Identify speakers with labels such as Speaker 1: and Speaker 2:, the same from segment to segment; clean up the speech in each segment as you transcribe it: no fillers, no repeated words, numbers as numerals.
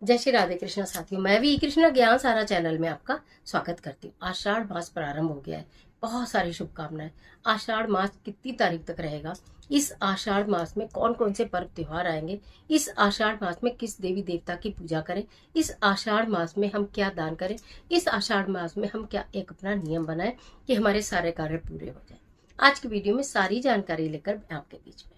Speaker 1: जय श्री राधे कृष्णा साथियों, मैं भी कृष्णा ज्ञान सारा चैनल में आपका स्वागत करती हूँ। आषाढ़ मास प्रारंभ हो गया है। बहुत सारी शुभकामनाएं। आषाढ़ मास कितनी तारीख तक रहेगा? इस आषाढ़ मास में कौन कौन से पर्व त्योहार आएंगे? इस आषाढ़ मास में किस देवी देवता की पूजा करें? इस आषाढ़ मास में हम क्या दान करें? इस आषाढ़ मास में हम क्या एक अपना नियम बनाएं कि हमारे सारे कार्य पूरे हो जाए? आज की वीडियो में सारी जानकारी लेकर मैं आपके बीच में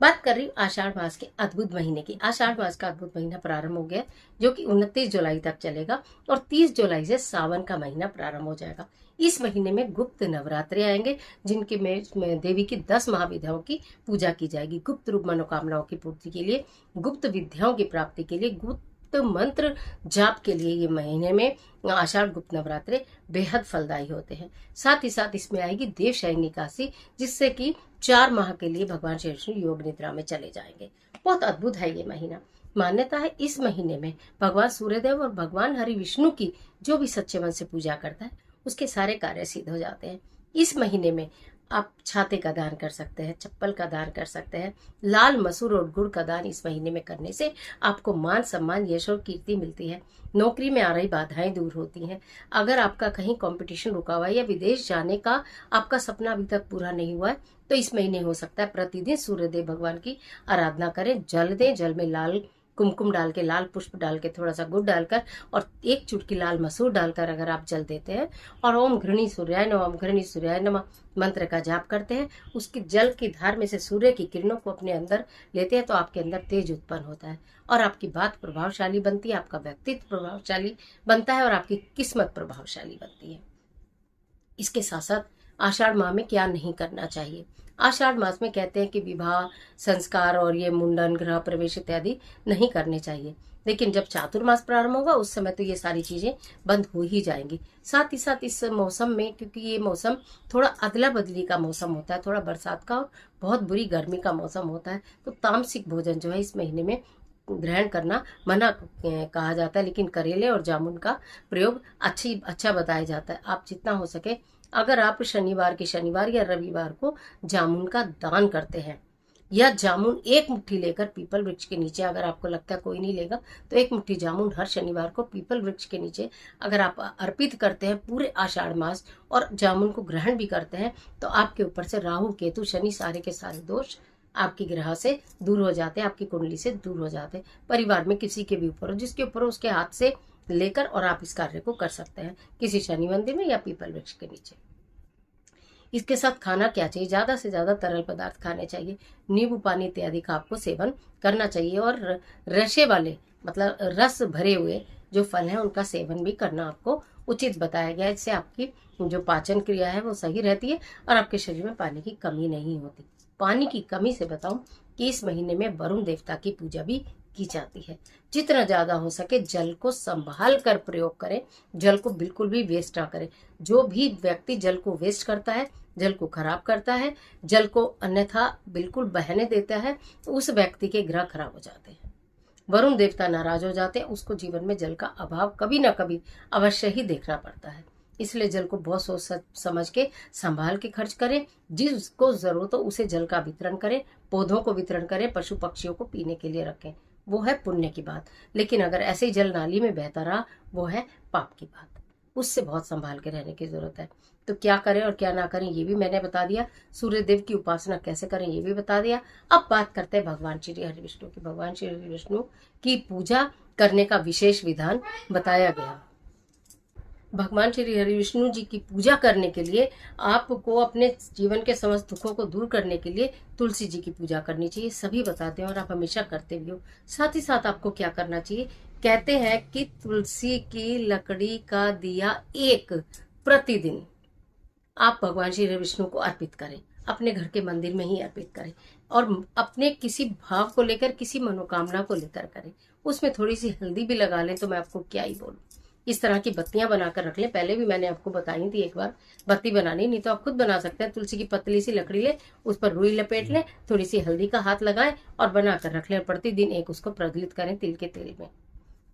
Speaker 1: बात कर रही हूँ आषाढ़ मास के अद्भुत महीने की। आषाढ़ मास का अद्भुत महीना प्रारंभ हो गया, जो कि 29 जुलाई तक चलेगा और 30 जुलाई से सावन का महीना प्रारंभ हो जाएगा। इस महीने में गुप्त नवरात्रे आएंगे, जिनके में देवी की 10 महाविद्याओं की पूजा की जाएगी। गुप्त रूप मनोकामनाओं की पूर्ति के लिए, गुप्त विद्याओं की प्राप्ति के लिए, गुप्त मंत्र जाप के लिए ये महीने में आषाढ़ गुप्त नवरात्रे बेहद फलदायी होते हैं। साथ ही साथ इसमें आएगी देवशयनी एकादशी, जिससे कि 4 माह के लिए भगवान श्री विष्णु योग निद्रा में चले जाएंगे। बहुत अद्भुत है ये महीना। मान्यता है इस महीने में भगवान सूर्यदेव और भगवान हरि विष्णु की जो भी सच्चे मन से पूजा करता है, उसके सारे कार्य सिद्ध हो जाते हैं। इस महीने में आप छाते का दान कर सकते हैं, चप्पल का दान कर सकते हैं। लाल मसूर और गुड़ का दान इस महीने में करने से आपको मान सम्मान, यश और कीर्ति मिलती है। नौकरी में आ रही बाधाएं दूर होती हैं। अगर आपका कहीं कंपटीशन रुका हुआ है या विदेश जाने का आपका सपना अभी तक पूरा नहीं हुआ है, तो इस महीने हो सकता है प्रतिदिन सूर्यदेव भगवान की आराधना करें। जल दें, जल में लाल कुमकुम डाल के, लाल पुष्प डाल के, थोड़ा सा गुड़ डालकर और एक चुटकी लाल मसूर डालकर अगर आप जल देते हैं और ओम घृणी सूर्याय नमः, ओम घृणी सूर्याय नमः मंत्र का जाप करते हैं, उसकी जल की धार में से सूर्य की किरणों को अपने अंदर लेते हैं, तो आपके अंदर तेज उत्पन्न होता है और आपकी बात प्रभावशाली बनती है, आपका व्यक्तित्व प्रभावशाली बनता है और आपकी किस्मत प्रभावशाली बनती है। इसके साथ साथ आषाढ़ माह में क्या नहीं करना चाहिए? आषाढ़ मास में कहते हैं कि विवाह संस्कार और ये मुंडन, गृह प्रवेश इत्यादि नहीं करने चाहिए, लेकिन जब चातुर्मास प्रारंभ होगा उस समय तो ये सारी चीजें बंद हो ही जाएंगी। साथ ही साथ इस मौसम में, क्योंकि ये मौसम थोड़ा अदला बदली का मौसम होता है, थोड़ा बरसात का और बहुत बुरी गर्मी का मौसम होता है, तो तामसिक भोजन जो है इस महीने में ग्रहण करना मना कहा जाता है, लेकिन करेले और जामुन का प्रयोग अच्छा बताया जाता है। आप जितना हो सके, अगर आप शनिवार या रविवार को जामुन का दान करते हैं या जामुन एक मुट्ठी लेकर पीपल वृक्ष के नीचे, अगर आपको लगता है कोई नहीं लेगा तो एक मुट्ठी जामुन हर शनिवार को पीपल वृक्ष के नीचे अगर आप अर्पित करते हैं पूरे आषाढ़ मास और जामुन को ग्रहण भी करते हैं, तो आपके ऊपर से राहु केतु शनि सारे के सारे दोष आपकी ग्रह से दूर हो जाते हैं, आपकी कुंडली से दूर हो जाते हैं। परिवार में किसी के भी ऊपर हो, जिसके ऊपर उसके हाथ से लेकर और आप इस कार्य को कर सकते हैं किसी शनि मंदिर में या पीपल वृक्ष के नीचे। इसके साथ खाना क्या चाहिए? ज्यादा से ज्यादा तरल पदार्थ खाने चाहिए। नींबू पानी इत्यादि का आपको सेवन करना चाहिए और रसे वाले मतलब रस भरे हुए जो फल हैं उनका सेवन भी करना आपको उचित बताया गया है। इससे आपकी जो पाचन क्रिया है वो सही रहती है और आपके शरीर में पानी की कमी नहीं होती। पानी की कमी से बताऊं कि इस महीने में वरुण देवता की पूजा भी की जाती है। जितना ज्यादा हो सके जल को संभाल कर प्रयोग करें, जल को बिल्कुल भी वेस्ट ना करें। जो भी व्यक्ति जल को वेस्ट करता है, जल को खराब करता है, जल को अन्यथा बिल्कुल बहने देता है, तो उस व्यक्ति के ग्रह खराब हो जाते हैं, वरुण देवता नाराज हो जाते हैं, उसको जीवन में जल का अभाव कभी ना कभी अवश्य ही देखना पड़ता है। इसलिए जल को बहुत सोच समझ के संभाल के खर्च करें। जिसको जरूरत हो उसे जल का वितरण करें, पौधों को वितरण करें, पशु पक्षियों को पीने के लिए रखें, वो है पुण्य की बात। लेकिन अगर ऐसे ही जल नाली में बहता रहा, वो है पाप की बात। उससे बहुत संभाल के रहने की जरूरत है। तो क्या करें और क्या ना करें ये भी मैंने बता दिया। सूर्य देव की उपासना कैसे करें ये भी बता दिया। अब बात करते हैं भगवान श्री हरि विष्णु की। भगवान श्री हरि विष्णु की पूजा करने का विशेष विधान बताया गया। भगवान श्री हरि विष्णु जी की पूजा करने के लिए आपको अपने जीवन के समस्त दुखों को दूर करने के लिए तुलसी जी की पूजा करनी चाहिए। सभी बताते हैं और आप हमेशा करते भी हो। साथ ही साथ आपको क्या करना चाहिए? कहते हैं कि तुलसी की लकड़ी का दिया एक प्रतिदिन आप भगवान श्री हरि विष्णु को अर्पित करें, अपने घर के मंदिर में ही अर्पित करें और अपने किसी भाव को लेकर, किसी मनोकामना को लेकर करें। उसमें थोड़ी सी हल्दी भी लगा लें तो मैं आपको क्या ही बोलूं। इस तरह की बत्तियां बनाकर रख लें। पहले भी मैंने आपको बताई थी एक बार बत्ती बनानी, नहीं तो आप खुद बना सकते हैं। तुलसी की पतली सी लकड़ी ले, उस पर रुई लपेट लें, थोड़ी सी हल्दी का हाथ लगाएं और बनाकर रख लें। प्रतिदिन एक उसको प्रज्वलित करें तिल के तेल में।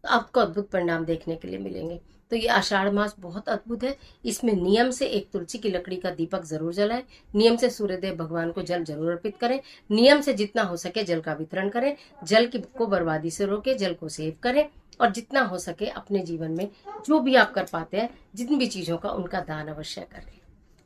Speaker 1: तो आपको अद्भुत परिणाम देखने के लिए मिलेंगे। तो ये आषाढ़ मास बहुत अद्भुत है। इसमें नियम से एक तुलसी की लकड़ी का दीपक जरूर जलाएं, नियम से सूर्यदेव भगवान को जल जरूर अर्पित करें, नियम से जितना हो सके जल का वितरण करें, जल की को बर्बादी से रोके, जल को सेव करें, और जितना हो सके अपने जीवन में जो भी आप कर पाते हैं, जितनी भी चीजों का, उनका दान अवश्य करें।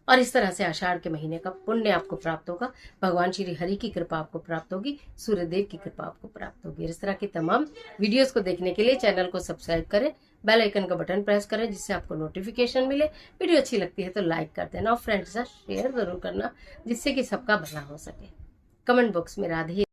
Speaker 1: और इस तरह से आषाढ़ के महीने का पुण्य आपको प्राप्त होगा, भगवान श्री हरि की कृपा आपको प्राप्त होगी, सूर्यदेव की कृपा आपको प्राप्त होगी। इस तरह की तमाम वीडियोस को देखने के लिए चैनल को सब्सक्राइब करें, बेल आइकन का बटन प्रेस करें जिससे आपको नोटिफिकेशन मिले। वीडियो अच्छी लगती है तो लाइक कर देना और फ्रेंड्स के साथ शेयर जरूर करना जिससे कि सबका भला हो सके। कमेंट बॉक्स में राधे